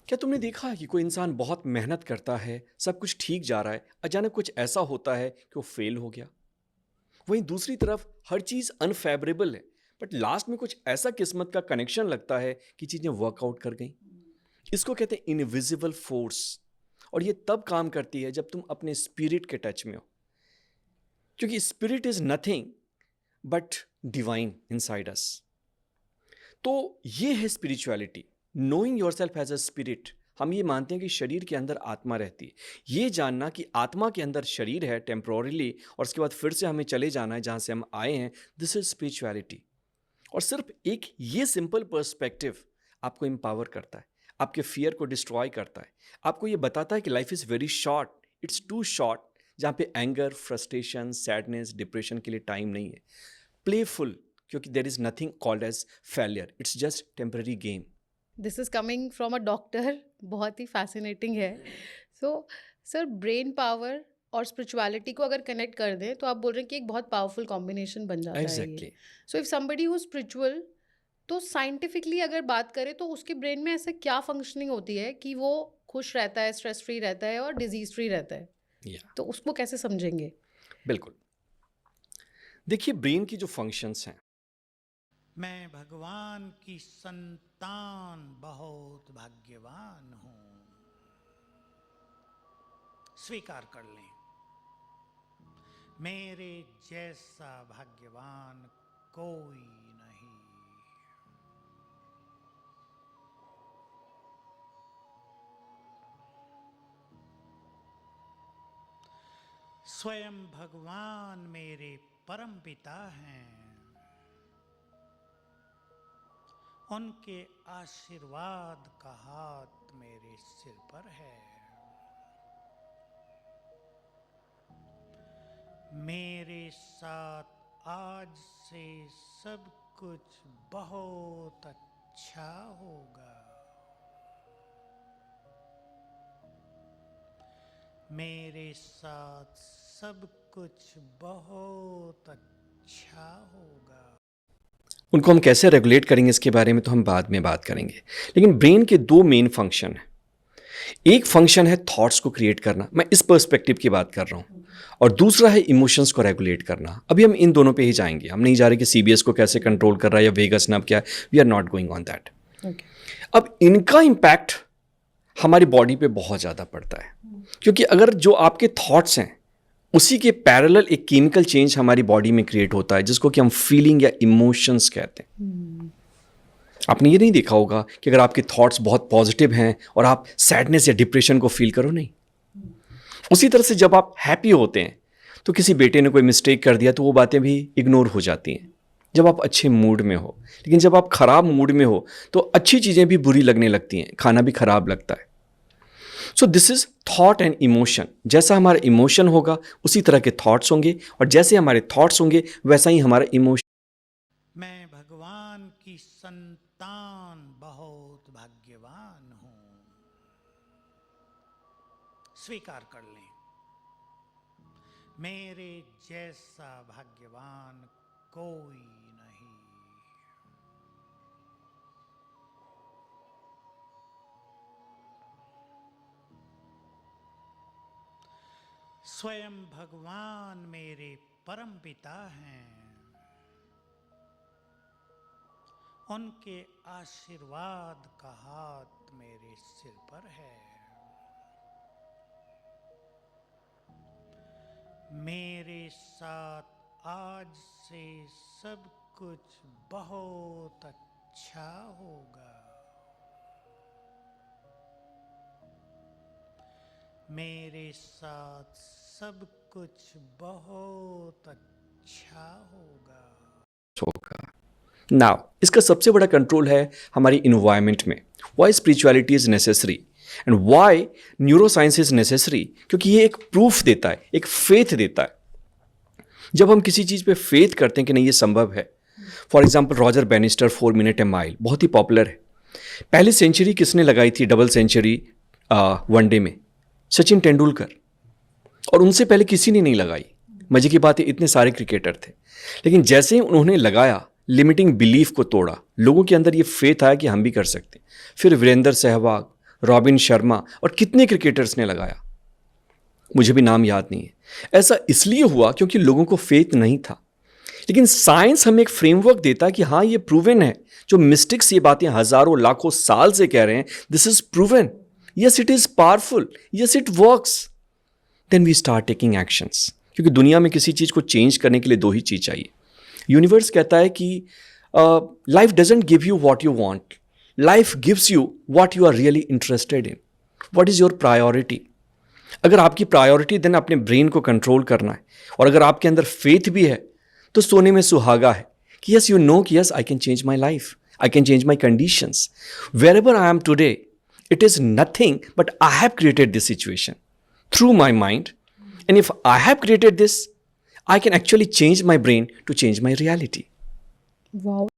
क्या तुमने देखा है कि कोई इंसान बहुत मेहनत करता है, सब कुछ ठीक जा रहा है, अचानक कुछ ऐसा होता है कि वो फेल हो गया। वहीं दूसरी तरफ हर चीज़ अनफेवरेबल है, बट लास्ट में कुछ ऐसा किस्मत का कनेक्शन लगता है कि चीज़ें वर्कआउट कर गई। इसको कहते हैं इनविजिबल फोर्स। और ये तब काम करती है जब तुम अपने स्पिरिट के टच में हो, क्योंकि spirit is nothing but divine inside us. तो ये है spirituality, knowing yourself as a spirit. हम ये मानते हैं कि शरीर के अंदर आत्मा रहती है। ये जानना कि आत्मा के अंदर शरीर है टेम्पोरली, और उसके बाद फिर से हमें चले जाना है जहाँ से हम आए हैं, दिस इज स्पिरिचुअलिटी। और सिर्फ एक ये सिंपल पर्सपेक्टिव आपको एम्पावर करता है, आपके फियर को डिस्ट्रॉय करता है, आपको ये बताता है कि life is very short, it's too short, जहाँ पे एंगर, फ्रस्ट्रेशन, सैडनेस, डिप्रेशन के लिए टाइम नहीं है। प्लेफुल, क्योंकि there is nothing called as failure, it's just temporary game. This is coming from a doctor, बहुत ही फैसिनेटिंग है। सो सर, ब्रेन पावर और स्पिरिचुअलिटी को अगर कनेक्ट कर दें तो आप बोल रहे हैं कि एक बहुत पावरफुल कॉम्बिनेशन बन जाता है ये। Exactly. So if somebody who spiritual, तो साइंटिफिकली अगर बात करें तो उसके ब्रेन में ऐसा क्या फंक्शनिंग होती है कि वो खुश रहता है, स्ट्रेस फ्री रहता है और डिजीज फ्री रहता है? या तो उसको कैसे समझेंगे? बिल्कुल। देखिए, ब्रेन की जो फंक्शंस हैं, मैं भगवान की संतान बहुत भाग्यवान हूं। स्वीकार कर लें, मेरे जैसा भाग्यवान कोई नहीं। स्वयं भगवान मेरे परम पिता हैं। उनके आशीर्वाद का हाथ मेरे सिर पर है। मेरे साथ आज से सब कुछ बहुत अच्छा होगा। मेरे साथ सब कुछ बहुत अच्छा होगा। उनको हम कैसे रेगुलेट करेंगे इसके बारे में तो हम बाद में बात करेंगे। लेकिन ब्रेन के दो मेन फंक्शन हैं। एक फंक्शन है थॉट्स को क्रिएट करना, मैं इस पर्सपेक्टिव की बात कर रहा हूँ, और दूसरा है इमोशंस को रेगुलेट करना। अभी हम इन दोनों पे ही जाएंगे, हम नहीं जा रहे कि सीबीएस को कैसे कंट्रोल कर रहा है या वेगस नर्व क्या है, we are not going on that. अब इनका इम्पैक्ट हमारी बॉडी पे बहुत ज़्यादा पड़ता है, क्योंकि अगर जो आपके थॉट्स हैं उसी के पैरेलल एक केमिकल चेंज हमारी बॉडी में क्रिएट होता है, जिसको कि हम फीलिंग या इमोशंस कहते हैं। आपने ये नहीं देखा होगा कि अगर आपके थॉट्स बहुत पॉजिटिव हैं और आप सैडनेस या डिप्रेशन को फील करो, नहीं। उसी तरह से जब आप हैप्पी होते हैं तो किसी बेटे ने कोई मिस्टेक कर दिया तो वो बातें भी इग्नोर हो जाती हैं, जब आप अच्छे मूड में हो। लेकिन जब आप खराब मूड में हो तो अच्छी चीज़ें भी बुरी लगने लगती हैं, खाना भी खराब लगता है। So this is thought and emotion. जैसा हमारा इमोशन होगा उसी तरह के थॉट्स होंगे, और जैसे हमारे थॉट्स होंगे वैसा ही हमारा इमोशन। मैं भगवान की संतान बहुत भाग्यवान हूं। स्वीकार कर लें, मेरे जैसा भाग्यवान कोई नहीं। स्वयं भगवान मेरे परम पिता हैं। उनके आशीर्वाद का हाथ मेरे सिर पर है। मेरे साथ आज से सब कुछ बहुत अच्छा होगा। मेरे साथ सब कुछ बहुत अच्छा होगा। नाउ इसका सबसे बड़ा कंट्रोल है हमारी इन्वायरमेंट में। Why spirituality is necessary and why neuroscience is necessary, क्योंकि ये एक प्रूफ देता है, एक फेथ देता है। जब हम किसी चीज़ पे फेथ करते हैं कि नहीं ये संभव है, for example Roger banister 4 minute A mile बहुत ही पॉपुलर है। पहली सेंचुरी किसने लगाई थी, डबल सेंचुरी वनडे में? सचिन तेंदुलकर। और उनसे पहले किसी ने नहीं लगाई। मजे की बात है, इतने सारे क्रिकेटर थे, लेकिन जैसे ही उन्होंने लगाया लिमिटिंग बिलीफ को तोड़ा, लोगों के अंदर ये फेथ आया कि हम भी कर सकते हैं। फिर वीरेंद्र सहवाग, रॉबिन शर्मा और कितने क्रिकेटर्स ने लगाया, मुझे भी नाम याद नहीं है। ऐसा इसलिए हुआ क्योंकि लोगों को फेथ नहीं था। लेकिन साइंस हमें एक फ्रेमवर्क देता कि हाँ ये प्रूवन है, जो मिस्टिक्स ये बातें हजारों लाखों साल से कह रहे हैं, this is proven, yes it is powerful, yes it works. Then we start taking actions, क्योंकि दुनिया में किसी चीज को चेंज करने के लिए दो ही चीज चाहिए। यूनिवर्स कहता है कि life doesn't give you what you want, life gives you what you are really interested in, what is your priority. अगर आपकी प्रायोरिटी देन अपने ब्रेन को कंट्रोल करना है, और अगर आपके अंदर फेथ भी है, तो सोने में सुहागा है कि यस यू नो कि yes I can change my life, I can change my conditions, wherever I am today it is nothing but I have created this situation through my mind, and if I have created this, I can actually change my brain to change my reality. Wow.